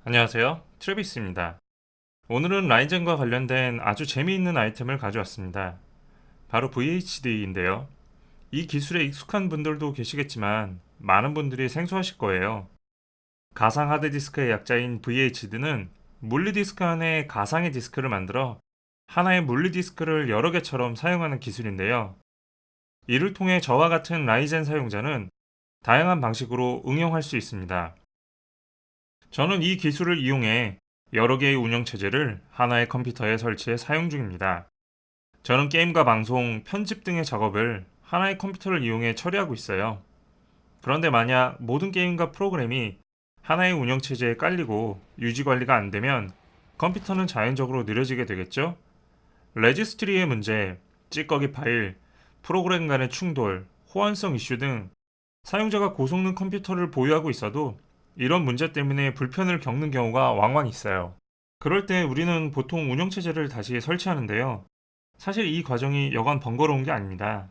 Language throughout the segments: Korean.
안녕하세요. 트래비스입니다. 오늘은 라이젠과 관련된 아주 재미있는 아이템을 가져왔습니다. 바로 VHD인데요. 이 기술에 익숙한 분들도 계시겠지만 많은 분들이 생소하실 거예요. 가상 하드디스크의 약자인 VHD는 물리디스크 안에 가상의 디스크를 만들어 하나의 물리디스크를 여러 개처럼 사용하는 기술인데요. 이를 통해 저와 같은 라이젠 사용자는 다양한 방식으로 응용할 수 있습니다. 저는 이 기술을 이용해 여러 개의 운영체제를 하나의 컴퓨터에 설치해 사용 중입니다. 저는 게임과 방송, 편집 등의 작업을 하나의 컴퓨터를 이용해 처리하고 있어요. 그런데 만약 모든 게임과 프로그램이 하나의 운영체제에 깔리고 유지 관리가 안 되면 컴퓨터는 자연적으로 느려지게 되겠죠? 레지스트리의 문제, 찌꺼기 파일, 프로그램 간의 충돌, 호환성 이슈 등 사용자가 고성능 컴퓨터를 보유하고 있어도 이런 문제 때문에 불편을 겪는 경우가 왕왕 있어요. 그럴 때 우리는 보통 운영체제를 다시 설치하는데요. 사실 이 과정이 여간 번거로운 게 아닙니다.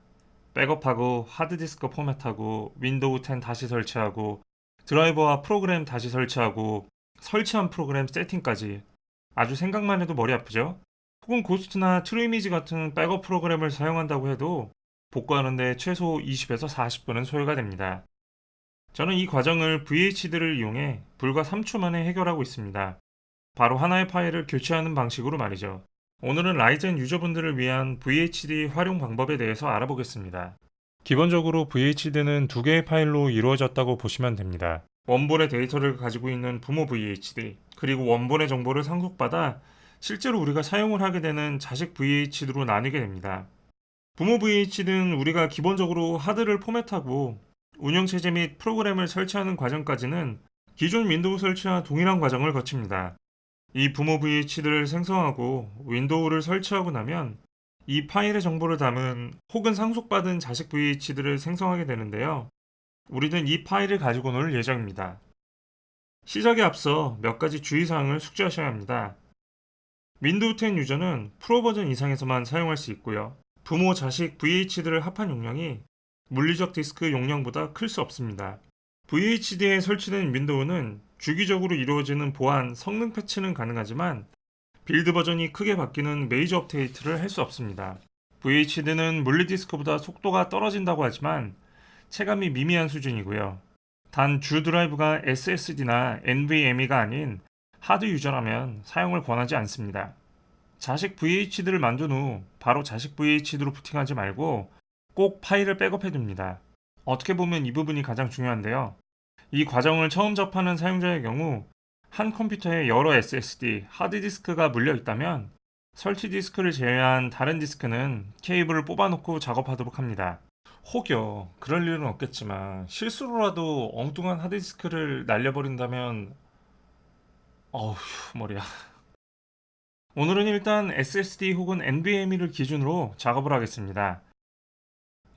백업하고 하드디스크 포맷하고 윈도우 10 다시 설치하고 드라이버와 프로그램 다시 설치하고 설치한 프로그램 세팅까지 아주 생각만 해도 머리 아프죠? 혹은 고스트나 트루이미지 같은 백업 프로그램을 사용한다고 해도 복구하는데 최소 20에서 40분은 소요가 됩니다. 저는 이 과정을 VHD를 이용해 불과 3초 만에 해결하고 있습니다. 바로 하나의 파일을 교체하는 방식으로 말이죠. 오늘은 라이젠 유저분들을 위한 VHD 활용 방법에 대해서 알아보겠습니다. 기본적으로 VHD는 두 개의 파일로 이루어졌다고 보시면 됩니다. 원본의 데이터를 가지고 있는 부모 VHD, 그리고 원본의 정보를 상속받아 실제로 우리가 사용을 하게 되는 자식 VHD로 나뉘게 됩니다. 부모 VHD는 우리가 기본적으로 하드를 포맷하고 운영체제 및 프로그램을 설치하는 과정까지는 기존 윈도우 설치와 동일한 과정을 거칩니다. 이 부모 VHD를 생성하고 윈도우를 설치하고 나면 이 파일의 정보를 담은 혹은 상속받은 자식 VHD를 생성하게 되는데요. 우리는 이 파일을 가지고 놀 예정입니다. 시작에 앞서 몇 가지 주의사항을 숙지하셔야 합니다. 윈도우 10 유저는 프로 버전 이상에서만 사용할 수 있고요. 부모 자식 VHD를 합한 용량이 물리적 디스크 용량보다 클 수 없습니다. VHD에 설치된 윈도우는 주기적으로 이루어지는 보안, 성능 패치는 가능하지만 빌드 버전이 크게 바뀌는 메이저 업데이트를 할 수 없습니다. VHD는 물리디스크보다 속도가 떨어진다고 하지만 체감이 미미한 수준이고요. 단 주 드라이브가 SSD나 NVMe가 아닌 하드 유저라면 사용을 권하지 않습니다. 자식 VHD를 만든 후 바로 자식 VHD로 부팅하지 말고 꼭 파일을 백업해 둡니다. 어떻게 보면 이 부분이 가장 중요한데요. 이 과정을 처음 접하는 사용자의 경우 한 컴퓨터에 여러 SSD, 하드디스크가 물려 있다면 설치 디스크를 제외한 다른 디스크는 케이블을 뽑아놓고 작업하도록 합니다. 혹여 그럴 일은 없겠지만 실수로라도 엉뚱한 하드디스크를 날려버린다면 어휴 머리야. 오늘은 일단 SSD 혹은 NVMe를 기준으로 작업을 하겠습니다.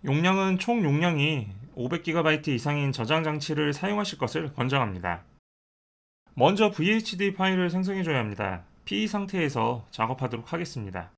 용량은 총 용량이 500GB 이상인 저장 장치를 사용하실 것을 권장합니다. 먼저 VHD 파일을 생성해줘야 합니다. PE 상태에서 작업하도록 하겠습니다.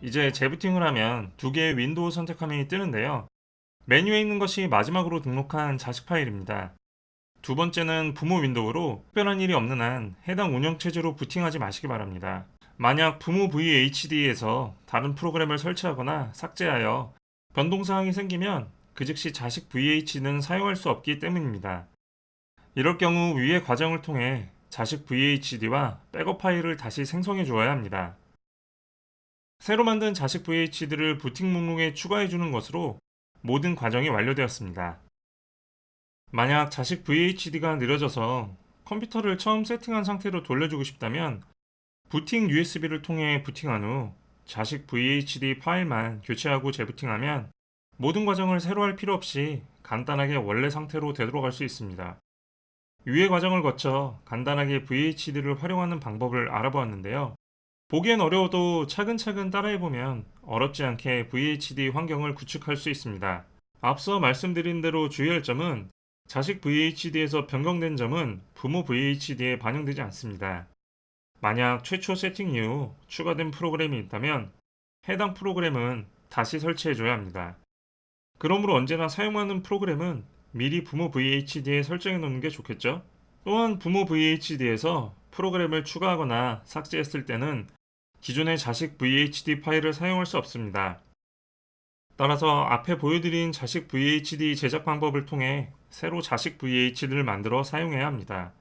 이제 재부팅을 하면 두 개의 윈도우 선택 화면이 뜨는데요. 메뉴에 있는 것이 마지막으로 등록한 자식 파일입니다. 두 번째는 부모 윈도우로 특별한 일이 없는 한 해당 운영체제로 부팅하지 마시기 바랍니다. 만약 부모 VHD에서 다른 프로그램을 설치하거나 삭제하여 변동사항이 생기면 그 즉시 자식 VH는 사용할 수 없기 때문입니다. 이럴 경우 위의 과정을 통해 자식 VHD와 백업 파일을 다시 생성해 주어야 합니다. 새로 만든 자식 VHD를 부팅 목록에 추가해 주는 것으로 모든 과정이 완료되었습니다. 만약 자식 VHD가 느려져서 컴퓨터를 처음 세팅한 상태로 돌려주고 싶다면 부팅 USB를 통해 부팅한 후 자식 VHD 파일만 교체하고 재부팅하면 모든 과정을 새로 할 필요 없이 간단하게 원래 상태로 되돌아갈 수 있습니다. 위의 과정을 거쳐 간단하게 VHD를 활용하는 방법을 알아보았는데요. 보기엔 어려워도 차근차근 따라해보면 어렵지 않게 VHD 환경을 구축할 수 있습니다. 앞서 말씀드린 대로 주의할 점은 자식 VHD에서 변경된 점은 부모 VHD에 반영되지 않습니다. 만약 최초 세팅 이후 추가된 프로그램이 있다면 해당 프로그램은 다시 설치해줘야 합니다. 그러므로 언제나 사용하는 프로그램은 미리 부모 VHD에 설정해 놓는 게 좋겠죠? 또한 부모 VHD에서 프로그램을 추가하거나 삭제했을 때는 기존의 자식 VHD 파일을 사용할 수 없습니다. 따라서 앞에 보여드린 자식 VHD 제작 방법을 통해 새로 자식 VHD를 만들어 사용해야 합니다.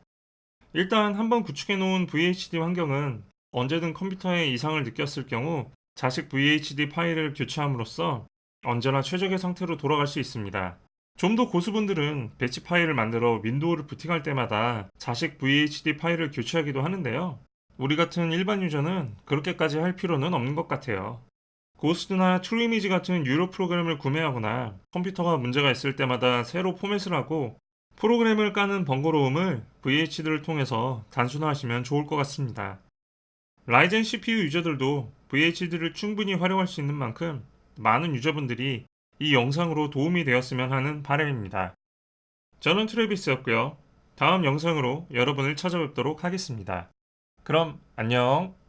일단 한번 구축해 놓은 VHD 환경은 언제든 컴퓨터에 이상을 느꼈을 경우 자식 VHD 파일을 교체함으로써 언제나 최적의 상태로 돌아갈 수 있습니다. 좀 더 고수분들은 배치 파일을 만들어 윈도우를 부팅할 때마다 자식 VHD 파일을 교체하기도 하는데요. 우리 같은 일반 유저는 그렇게까지 할 필요는 없는 것 같아요. 고스트나 트루이미지 같은 유료 프로그램을 구매하거나 컴퓨터가 문제가 있을 때마다 새로 포맷을 하고 프로그램을 까는 번거로움을 VHD를 통해서 단순화하시면 좋을 것 같습니다. 라이젠 CPU 유저들도 VHD를 충분히 활용할 수 있는 만큼 많은 유저분들이 이 영상으로 도움이 되었으면 하는 바람입니다. 저는 트래비스였고요. 다음 영상으로 여러분을 찾아뵙도록 하겠습니다. 그럼 안녕.